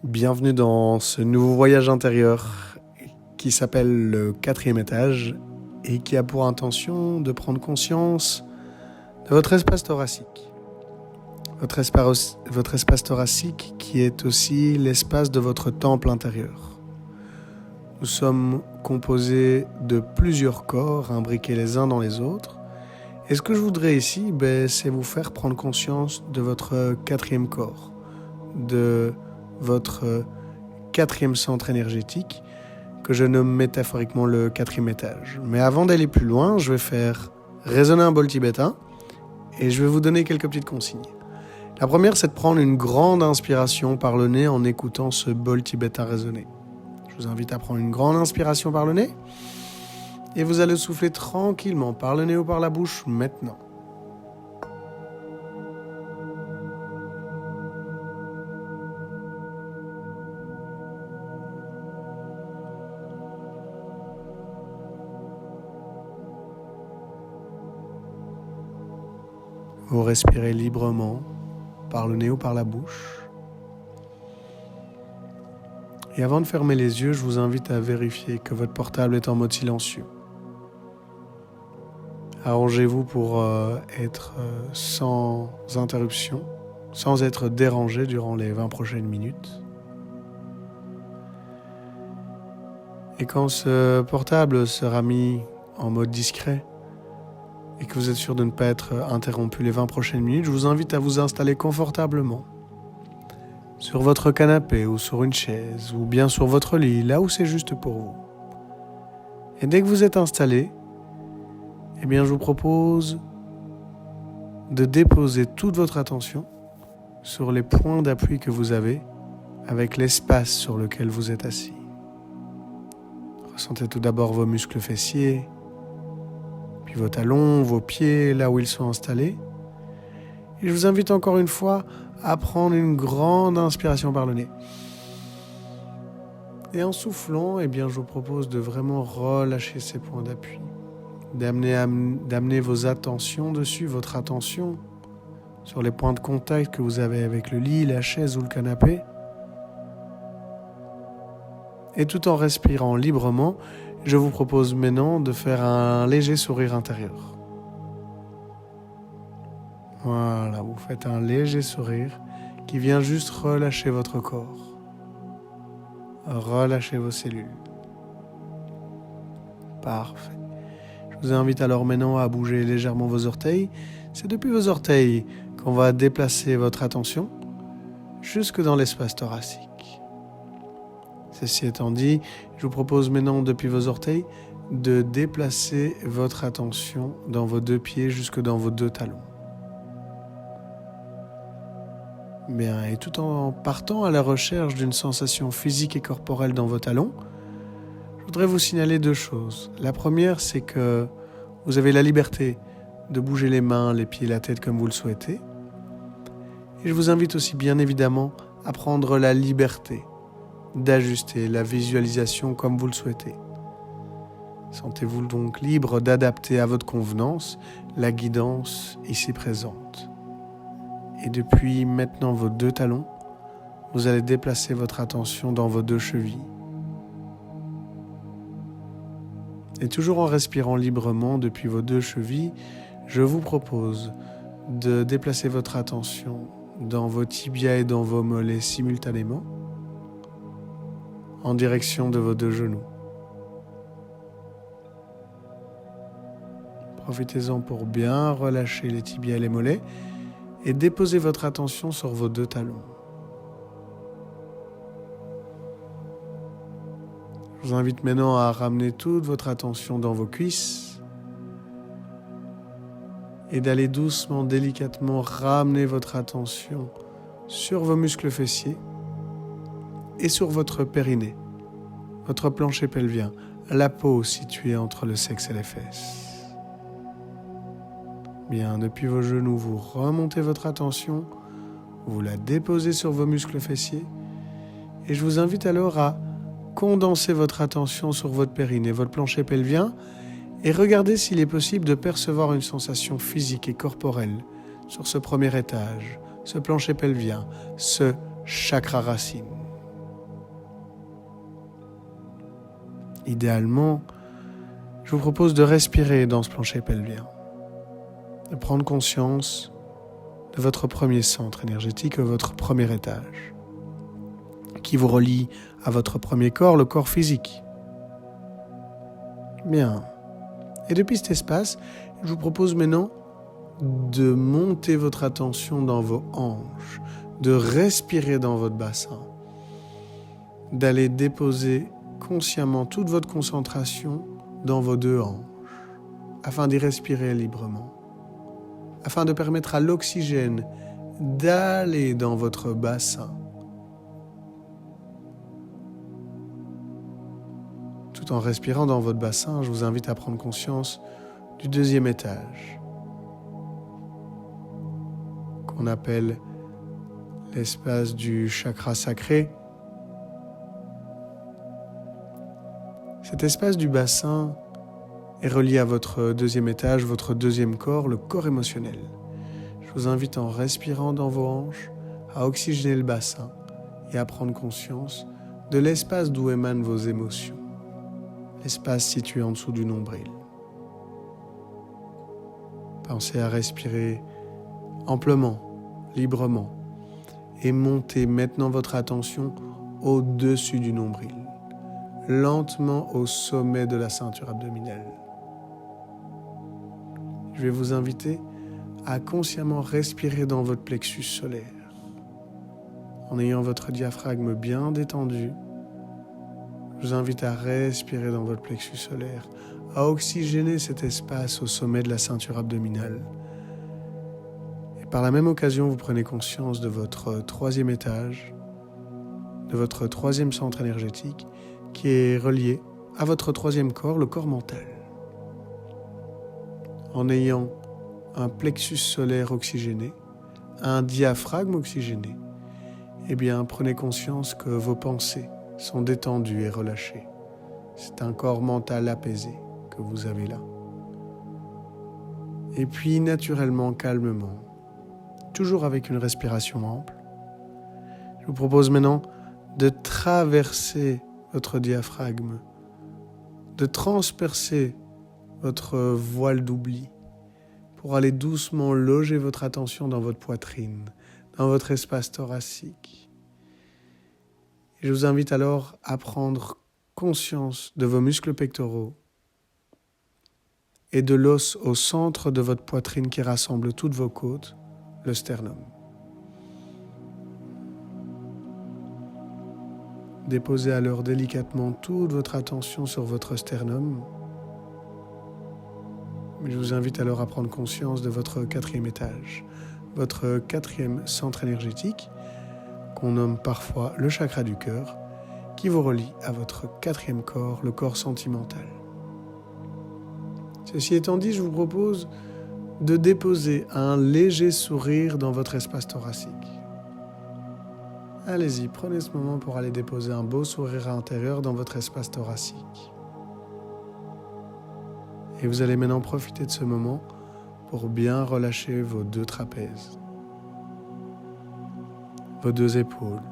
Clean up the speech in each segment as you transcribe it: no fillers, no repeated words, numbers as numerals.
Bienvenue dans ce nouveau voyage intérieur qui s'appelle le 4e étage et qui a pour intention de prendre conscience de votre espace thoracique. Votre espace thoracique qui est aussi l'espace de votre temple intérieur. Nous sommes composés de plusieurs corps imbriqués les uns dans les autres. Et ce que je voudrais ici, c'est vous faire prendre conscience de votre 4e corps, de votre 4e centre énergétique, que je nomme métaphoriquement le 4e étage. Mais avant d'aller plus loin, je vais faire résonner un bol tibétain et je vais vous donner quelques petites consignes. La première, c'est de prendre une grande inspiration par le nez en écoutant ce bol tibétain résonner. Je vous invite à prendre une grande inspiration par le nez et vous allez souffler tranquillement par le nez ou par la bouche maintenant. Vous respirez librement par le nez ou par la bouche. Et avant de fermer les yeux, je vous invite à vérifier que votre portable est en mode silencieux. Arrangez-vous pour être sans interruption, sans être dérangé durant les 20 prochaines minutes. Et quand ce portable sera mis en mode discret et que vous êtes sûr de ne pas être interrompu les 20 prochaines minutes, je vous invite à vous installer confortablement sur votre canapé ou sur une chaise ou bien sur votre lit, là où c'est juste pour vous. Et dès que vous êtes installé, je vous propose de déposer toute votre attention sur les points d'appui que vous avez avec l'espace sur lequel vous êtes assis. Ressentez tout d'abord vos muscles fessiers, puis vos talons, vos pieds, là où ils sont installés. Et je vous invite encore une fois à prendre une grande inspiration par le nez. Et en soufflant, je vous propose de vraiment relâcher ces points d'appui. D'amener vos attentions dessus, votre attention sur les points de contact que vous avez avec le lit, la chaise ou le canapé. Et tout en respirant librement, je vous propose maintenant de faire un léger sourire intérieur. Voilà, vous faites un léger sourire qui vient juste relâcher votre corps. Relâchez vos cellules. Parfait. Je vous invite alors maintenant à bouger légèrement vos orteils. C'est depuis vos orteils qu'on va déplacer votre attention jusque dans l'espace thoracique. Ceci étant dit, je vous propose maintenant depuis vos orteils de déplacer votre attention dans vos 2 pieds jusque dans vos 2 talons. Bien, et tout en partant à la recherche d'une sensation physique et corporelle dans vos talons, je voudrais vous signaler 2 choses. La première, c'est que vous avez la liberté de bouger les mains, les pieds, la tête comme vous le souhaitez. Et je vous invite aussi bien évidemment à prendre la liberté d'ajuster la visualisation comme vous le souhaitez. Sentez-vous donc libre d'adapter à votre convenance la guidance ici présente. Et depuis maintenant vos 2 talons, vous allez déplacer votre attention dans vos 2 chevilles. Et toujours en respirant librement depuis vos 2 chevilles, je vous propose de déplacer votre attention dans vos tibias et dans vos mollets simultanément, en direction de vos 2 genoux. Profitez-en pour bien relâcher les tibias et les mollets et déposez votre attention sur vos 2 talons. Je vous invite maintenant à ramener toute votre attention dans vos cuisses et d'aller doucement, délicatement ramener votre attention sur vos muscles fessiers et sur votre périnée, votre plancher pelvien, la peau située entre le sexe et les fesses. Bien, depuis vos genoux, vous remontez votre attention, vous la déposez sur vos muscles fessiers et je vous invite alors à condenser votre attention sur votre périnée, votre plancher pelvien et regardez s'il est possible de percevoir une sensation physique et corporelle sur ce premier étage, ce plancher pelvien, ce chakra racine. Idéalement, je vous propose de respirer dans ce plancher pelvien, de prendre conscience de votre premier centre énergétique, votre premier étage, qui vous relie à votre premier corps, le corps physique. Bien. Et depuis cet espace, je vous propose maintenant de monter votre attention dans vos hanches, de respirer dans votre bassin, d'aller déposer consciemment toute votre concentration dans vos deux hanches, afin d'y respirer librement, afin de permettre à l'oxygène d'aller dans votre bassin, tout en respirant dans votre bassin. Je vous invite à prendre conscience du deuxième étage, qu'on appelle l'espace du chakra sacré. Cet espace du bassin est relié à votre deuxième étage, votre deuxième corps, le corps émotionnel. Je vous invite, en respirant dans vos hanches, à oxygéner le bassin et à prendre conscience de l'espace d'où émanent vos émotions, l'espace situé en dessous du nombril. Pensez à respirer amplement, librement, et montez maintenant votre attention au-dessus du nombril, lentement au sommet de la ceinture abdominale. Je vais vous inviter à consciemment respirer dans votre plexus solaire, en ayant votre diaphragme bien détendu. Je vous invite à respirer dans votre plexus solaire, à oxygéner cet espace au sommet de la ceinture abdominale. Et par la même occasion, vous prenez conscience de votre troisième étage, de votre troisième centre énergétique, qui est relié à votre troisième corps, le corps mental. En ayant un plexus solaire oxygéné, un diaphragme oxygéné, eh bien, prenez conscience que vos pensées sont détendues et relâchées. C'est un corps mental apaisé que vous avez là. Et puis, naturellement, calmement, toujours avec une respiration ample, je vous propose maintenant de traverser votre diaphragme, de transpercer votre voile d'oubli pour aller doucement loger votre attention dans votre poitrine, dans votre espace thoracique. Et je vous invite alors à prendre conscience de vos muscles pectoraux et de l'os au centre de votre poitrine qui rassemble toutes vos côtes, le sternum. Déposez alors délicatement toute votre attention sur votre sternum. Je vous invite alors à prendre conscience de votre quatrième étage, votre quatrième centre énergétique, qu'on nomme parfois le chakra du cœur, qui vous relie à votre quatrième corps, le corps sentimental. Ceci étant dit, je vous propose de déposer un léger sourire dans votre espace thoracique. Allez-y, prenez ce moment pour aller déposer un beau sourire intérieur dans votre espace thoracique. Et vous allez maintenant profiter de ce moment pour bien relâcher vos deux trapèzes, vos deux épaules.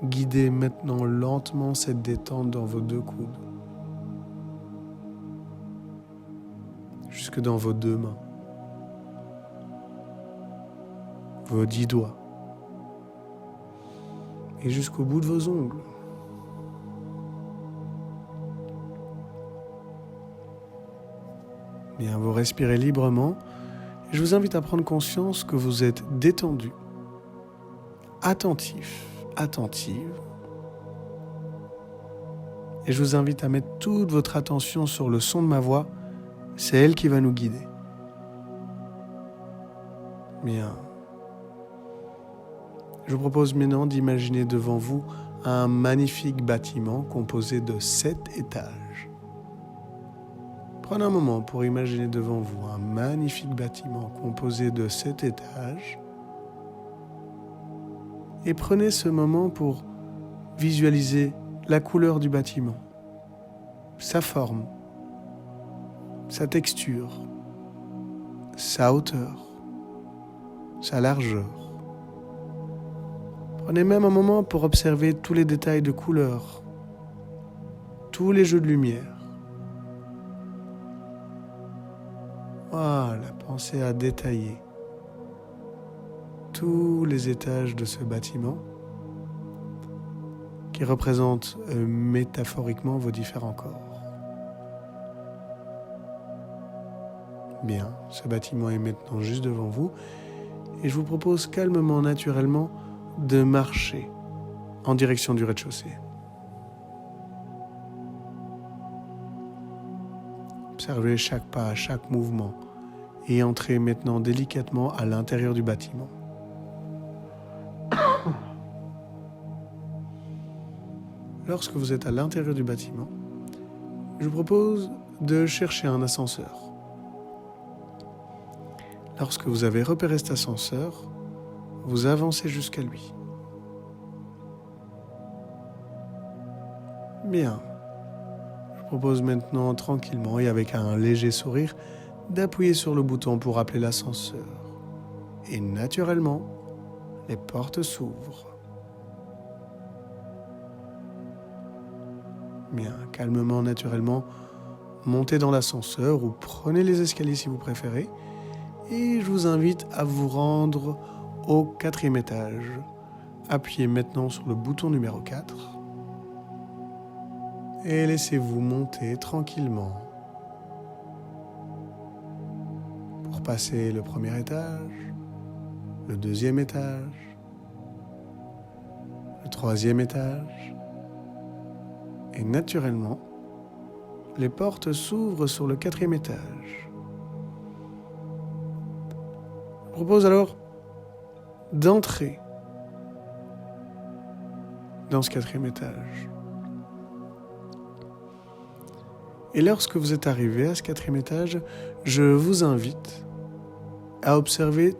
Guidez maintenant lentement cette détente dans vos deux coudes, jusque dans vos deux mains, vos 10 doigts, et jusqu'au bout de vos ongles. Bien, vous respirez librement. Je vous invite à prendre conscience que vous êtes détendu, attentif, attentive. Et je vous invite à mettre toute votre attention sur le son de ma voix. C'est elle qui va nous guider. Bien. Je vous propose maintenant d'imaginer devant vous un magnifique bâtiment composé de 7 étages. Prenez un moment pour imaginer devant vous un magnifique bâtiment composé de 7 étages. Et prenez ce moment pour visualiser la couleur du bâtiment, sa forme, sa texture, sa hauteur, sa largeur. Prenez même un moment pour observer tous les détails de couleur tous les jeux de lumière. Voilà, pensez à détailler tous les étages de ce bâtiment qui représentent métaphoriquement vos différents corps. Bien, ce bâtiment est maintenant juste devant vous et je vous propose calmement, naturellement, de marcher en direction du rez-de-chaussée. Observez chaque pas, chaque mouvement et entrez maintenant délicatement à l'intérieur du bâtiment. Lorsque vous êtes à l'intérieur du bâtiment, je vous propose de chercher un ascenseur. Lorsque vous avez repéré cet ascenseur, vous avancez jusqu'à lui. Bien. Je vous propose maintenant tranquillement et avec un léger sourire d'appuyer sur le bouton pour appeler l'ascenseur. Et naturellement, les portes s'ouvrent. Bien, calmement, naturellement, montez dans l'ascenseur ou prenez les escaliers si vous préférez. Et je vous invite à vous rendre au 4e étage. Appuyez maintenant sur le bouton numéro 4. Et laissez-vous monter tranquillement. Pour passer le 1er étage, le 2e étage, le 3e étage. Et naturellement, les portes s'ouvrent sur le 4e étage. Je propose alors d'entrer dans ce 4e étage. Et lorsque vous êtes arrivé à ce 4e étage, je vous invite à observer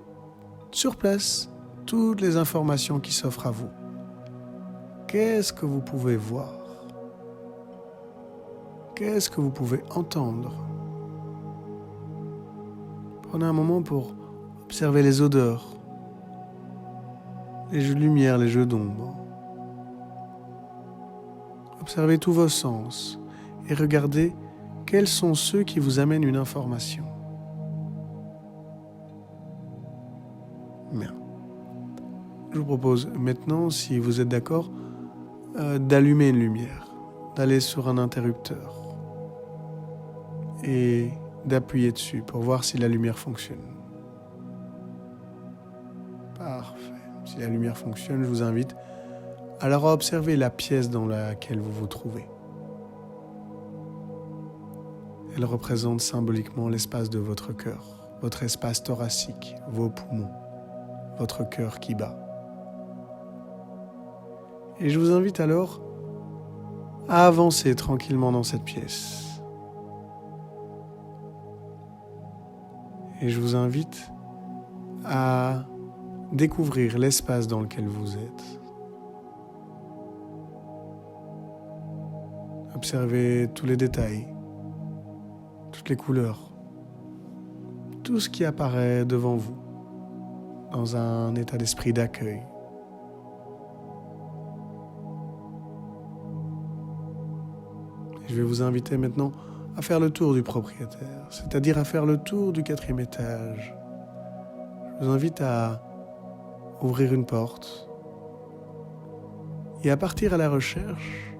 sur place toutes les informations qui s'offrent à vous. Qu'est-ce que vous pouvez voir ? Qu'est-ce que vous pouvez entendre ? Prenez un moment pour observer les odeurs, les jeux de lumière, les jeux d'ombre. Observez tous vos sens et regardez quels sont ceux qui vous amènent une information. Bien. Je vous propose maintenant, si vous êtes d'accord, d'allumer une lumière, d'aller sur un interrupteur et d'appuyer dessus pour voir si la lumière fonctionne. Parfait. Si la lumière fonctionne, je vous invite alors à observer la pièce dans laquelle vous vous trouvez. Elle représente symboliquement l'espace de votre cœur, votre espace thoracique, vos poumons, votre cœur qui bat. Et je vous invite alors à avancer tranquillement dans cette pièce. Et je vous invite à découvrir l'espace dans lequel vous êtes. Observez tous les détails, toutes les couleurs, tout ce qui apparaît devant vous dans un état d'esprit d'accueil. Je vais vous inviter maintenant à faire le tour du propriétaire, c'est-à-dire à faire le tour du 4e étage. Je vous invite à ouvrir une porte et à partir à la recherche,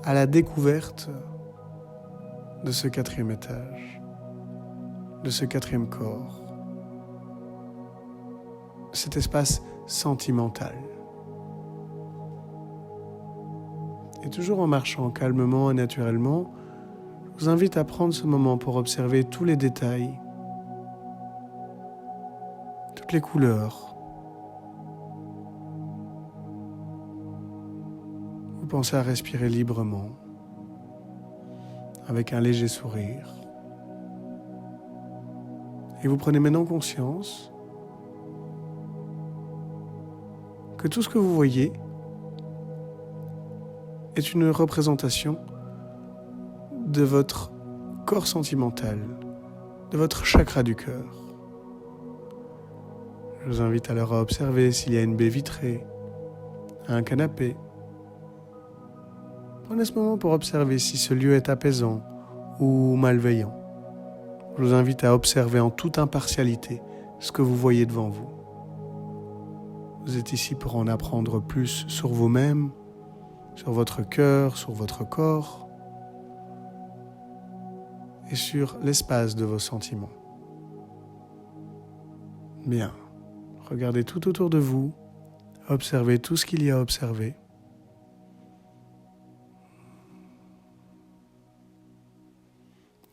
à la découverte de ce 4e étage, de ce 4e corps, de cet espace sentimental. Et toujours en marchant calmement et naturellement, je vous invite à prendre ce moment pour observer tous les détails, toutes les couleurs. Vous pensez à respirer librement, avec un léger sourire. Et vous prenez maintenant conscience que tout ce que vous voyez est une représentation de votre corps sentimental, de votre chakra du cœur. Je vous invite alors à observer s'il y a une baie vitrée, un canapé, Prenez ce moment pour observer si ce lieu est apaisant ou malveillant. Je vous invite à observer en toute impartialité ce que vous voyez devant vous. Vous êtes ici pour en apprendre plus sur vous-même, sur votre cœur, sur votre corps et sur l'espace de vos sentiments. Bien, regardez tout autour de vous, observez tout ce qu'il y a à observer.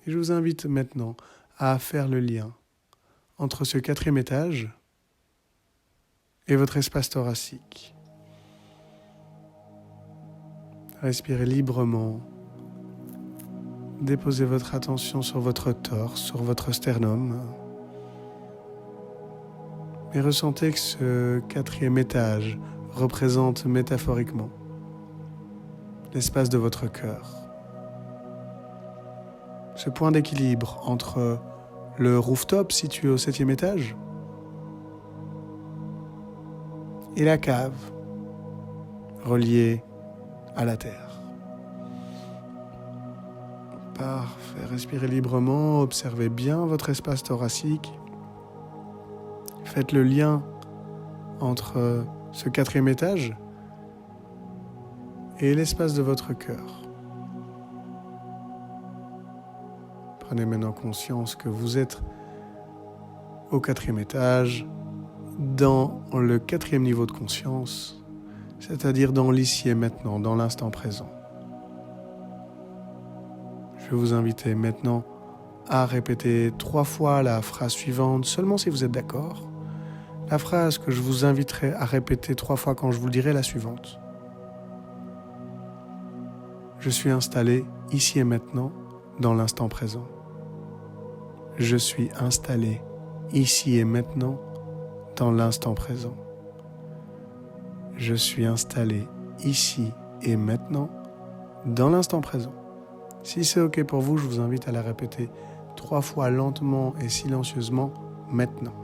Et je vous invite maintenant à faire le lien entre ce 4e étage et votre espace thoracique. Respirez librement. Déposez votre attention sur votre torse, sur votre sternum. Et ressentez que ce 4e étage représente métaphoriquement l'espace de votre cœur. Ce point d'équilibre entre le rooftop situé au 7e étage et la cave reliée à la terre. Parfait, respirez librement, observez bien votre espace thoracique. Faites le lien entre ce 4e étage et l'espace de votre cœur. Prenez maintenant conscience que vous êtes au 4e étage, dans le 4e niveau de conscience, c'est-à-dire dans l'ici et maintenant, dans l'instant présent. Je vais vous inviter maintenant à répéter 3 fois la phrase suivante, seulement si vous êtes d'accord. La phrase que je vous inviterai à répéter 3 fois quand je vous le dirai est la suivante. Je suis installé ici et maintenant, dans l'instant présent. Je suis installé ici et maintenant, dans l'instant présent. Je suis installé ici et maintenant, dans l'instant présent. Si c'est OK pour vous, je vous invite à la répéter 3 fois lentement et silencieusement maintenant.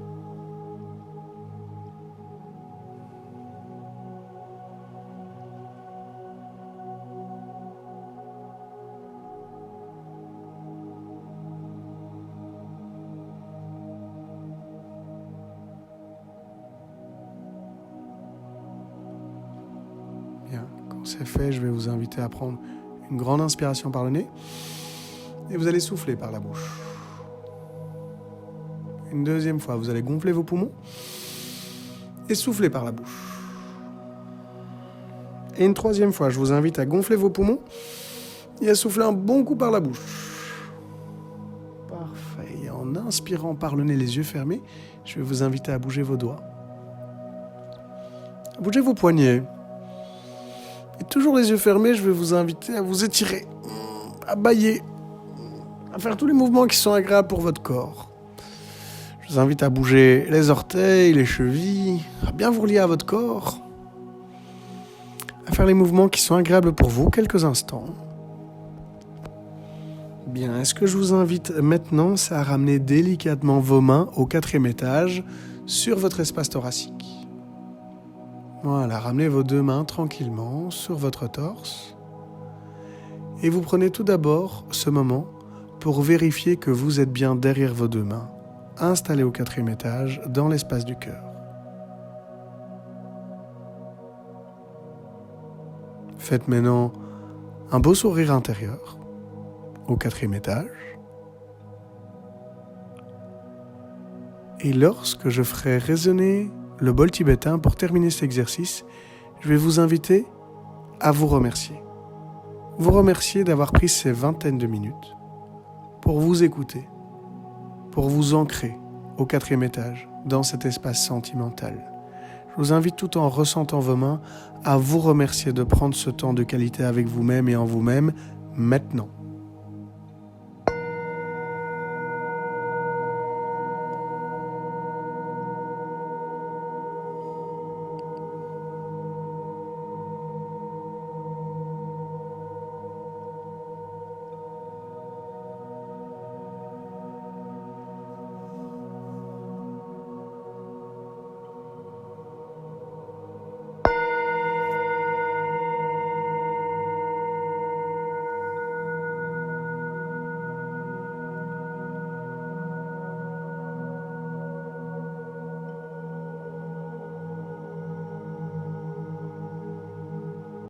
Bien, quand c'est fait, je vais vous inviter à prendre une grande inspiration par le nez et vous allez souffler par la bouche. Une deuxième fois, vous allez gonfler vos poumons et souffler par la bouche. Et une troisième fois, je vous invite à gonfler vos poumons et à souffler un bon coup par la bouche. Parfait. Et en inspirant par le nez, les yeux fermés, je vais vous inviter à bouger vos doigts, à bouger vos poignets. Et toujours les yeux fermés, je vais vous inviter à vous étirer, à bâiller, à faire tous les mouvements qui sont agréables pour votre corps. Je vous invite à bouger les orteils, les chevilles, à bien vous relier à votre corps, à faire les mouvements qui sont agréables pour vous quelques instants. Bien, est-ce que je vous invite maintenant, c'est à ramener délicatement vos mains au 4e étage sur votre espace thoracique. Voilà, ramenez vos 2 mains tranquillement sur votre torse et vous prenez tout d'abord ce moment pour vérifier que vous êtes bien derrière vos 2 mains, installés au 4e étage dans l'espace du cœur. Faites maintenant un beau sourire intérieur au 4e étage. Et lorsque je ferai résonner le bol tibétain pour terminer cet exercice, je vais vous inviter à vous remercier. Vous remercier d'avoir pris ces vingtaines de minutes pour vous écouter, pour vous ancrer au 4e étage, dans cet espace sentimental. Je vous invite tout en ressentant vos mains à vous remercier de prendre ce temps de qualité avec vous-même et en vous-même maintenant.